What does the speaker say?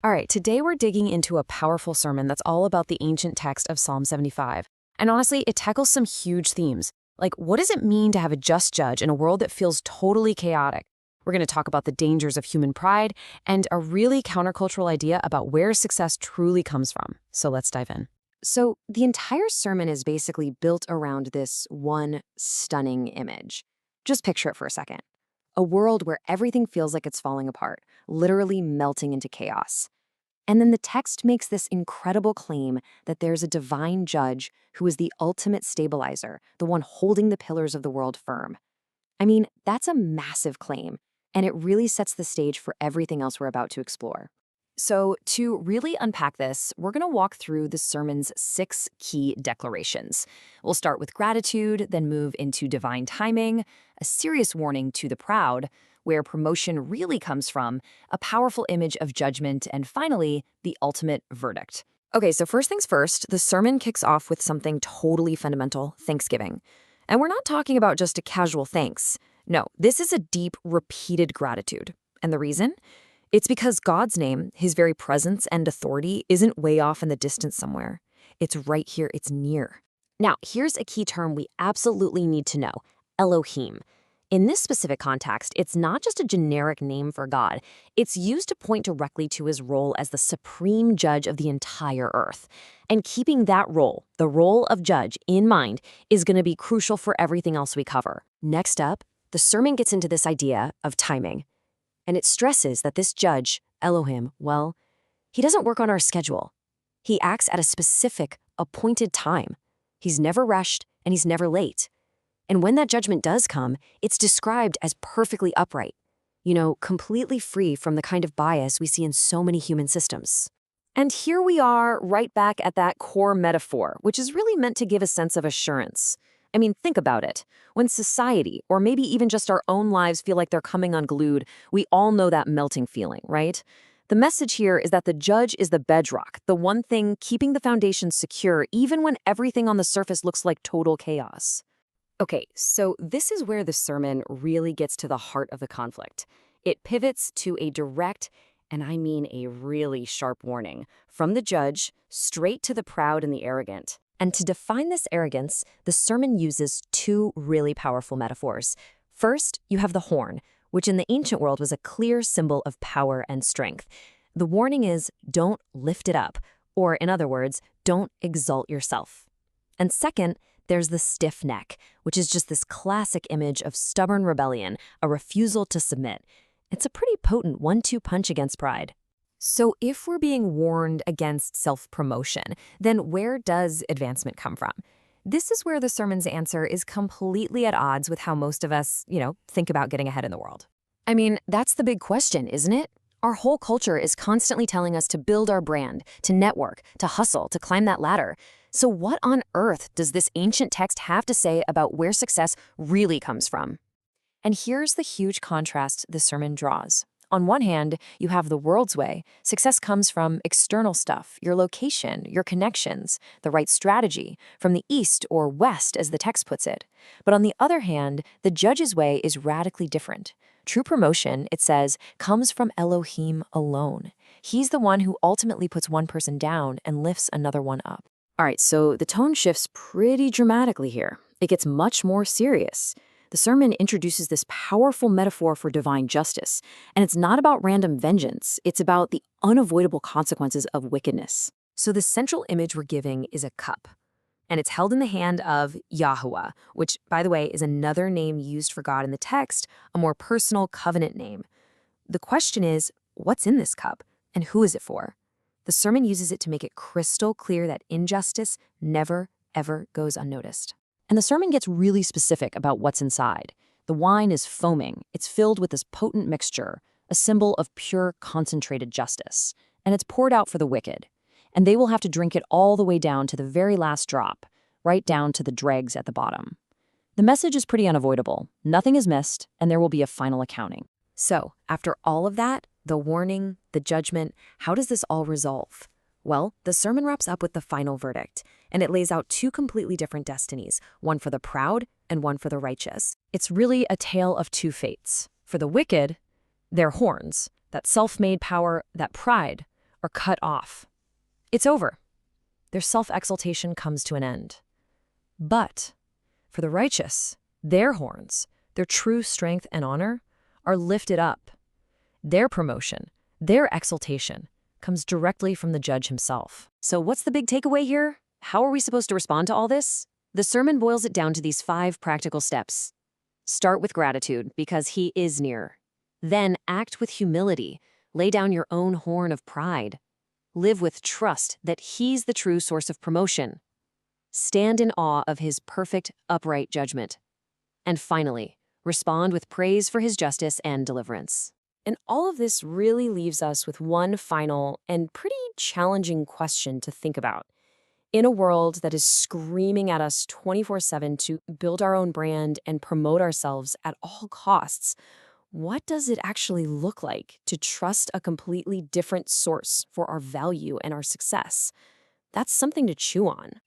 All right, today we're digging into a powerful sermon that's all about the ancient text of Psalm 75. And honestly, it tackles some huge themes. Like, what does it mean to have a just judge in a world that feels totally chaotic? We're going to talk about the dangers of human pride and a really countercultural idea about where success truly comes from. So let's dive in. So, the entire sermon is basically built around this one stunning image. Just picture it for a second. A world where everything feels like it's falling apart, literally melting into chaos. And then the text makes this incredible claim that there's a divine judge who is the ultimate stabilizer, the one holding the pillars of the world firm. I mean, that's a massive claim, and it really sets the stage for everything else we're about to explore. So, to really unpack this, we're going to walk through the sermon's 6 key declarations. We'll start with gratitude, then move into divine timing, a serious warning to the proud, where promotion really comes from, a powerful image of judgment, and finally, the ultimate verdict. Okay, so first things first, the sermon kicks off with something totally fundamental, thanksgiving. And we're not talking about just a casual thanks. No, this is a deep, repeated gratitude. And the reason? It's because God's name, his very presence and authority, isn't way off in the distance somewhere. It's right here, it's near. Now, here's a key term we absolutely need to know, Elohim. In this specific context, it's not just a generic name for God. It's used to point directly to his role as the supreme judge of the entire earth. And keeping that role, the role of judge, in mind is going to be crucial for everything else we cover. Next up, the sermon gets into this idea of timing. And it stresses that this judge, Elohim, well, he doesn't work on our schedule. He acts at a specific, appointed time. He's never rushed, and he's never late. And when that judgment does come, it's described as perfectly upright. Completely free from the kind of bias we see in so many human systems. And here we are, right back at that core metaphor, which is really meant to give a sense of assurance. I mean, think about it. When society, or maybe even just our own lives, feel like they're coming unglued, we all know that melting feeling, right? The message here is that the judge is the bedrock, the one thing keeping the foundation secure even when everything on the surface looks like total chaos. Okay, so this is where the sermon really gets to the heart of the conflict. It pivots to a direct, and I mean a really sharp warning, from the judge straight to the proud and the arrogant. And to define this arrogance, the sermon uses 2 really powerful metaphors. First, you have the horn, which in the ancient world was a clear symbol of power and strength. The warning is, don't lift it up, or in other words, don't exalt yourself. And second, there's the stiff neck, which is just this classic image of stubborn rebellion, a refusal to submit. It's a pretty potent 1-2 punch against pride. So if we're being warned against self-promotion, then where does advancement come from? This is where the sermon's answer is completely at odds with how most of us, think about getting ahead in the world. I mean, that's the big question, isn't it? Our whole culture is constantly telling us to build our brand, to network, to hustle, to climb that ladder. So what on earth does this ancient text have to say about where success really comes from? And here's the huge contrast the sermon draws. On one hand, you have the world's way. Success comes from external stuff, your location, your connections, the right strategy, from the east or west, as the text puts it. But on the other hand, the judge's way is radically different. True promotion, it says, comes from Elohim alone. He's the one who ultimately puts one person down and lifts another one up. All right, so the tone shifts pretty dramatically here. It gets much more serious. The sermon introduces this powerful metaphor for divine justice, and it's not about random vengeance. It's about the unavoidable consequences of wickedness. So the central image we're giving is a cup, and it's held in the hand of Yahuah, which, by the way, is another name used for God in the text, a more personal covenant name. The question is, what's in this cup, and who is it for? The sermon uses it to make it crystal clear that injustice never, ever goes unnoticed. And the sermon gets really specific about what's inside. The wine is foaming. It's filled with this potent mixture, a symbol of pure, concentrated justice. And it's poured out for the wicked. And they will have to drink it all the way down to the very last drop, right down to the dregs at the bottom. The message is pretty unavoidable. Nothing is missed, and there will be a final accounting. So, after all of that, the warning, the judgment, how does this all resolve? Well, the sermon wraps up with the final verdict, and it lays out 2 completely different destinies, one for the proud and one for the righteous. It's really a tale of 2 fates. For the wicked, their horns, that self-made power, that pride, are cut off. It's over. Their self-exaltation comes to an end. But for the righteous, their horns, their true strength and honor, are lifted up. Their promotion, their exaltation, comes directly from the judge himself. So what's the big takeaway here? How are we supposed to respond to all this? The sermon boils it down to these 5 practical steps. Start with gratitude, because he is near. Then act with humility. Lay down your own horn of pride. Live with trust that he's the true source of promotion. Stand in awe of his perfect, upright judgment. And finally, respond with praise for his justice and deliverance. And all of this really leaves us with one final and pretty challenging question to think about. In a world that is screaming at us 24/7 to build our own brand and promote ourselves at all costs, what does it actually look like to trust a completely different source for our value and our success? That's something to chew on.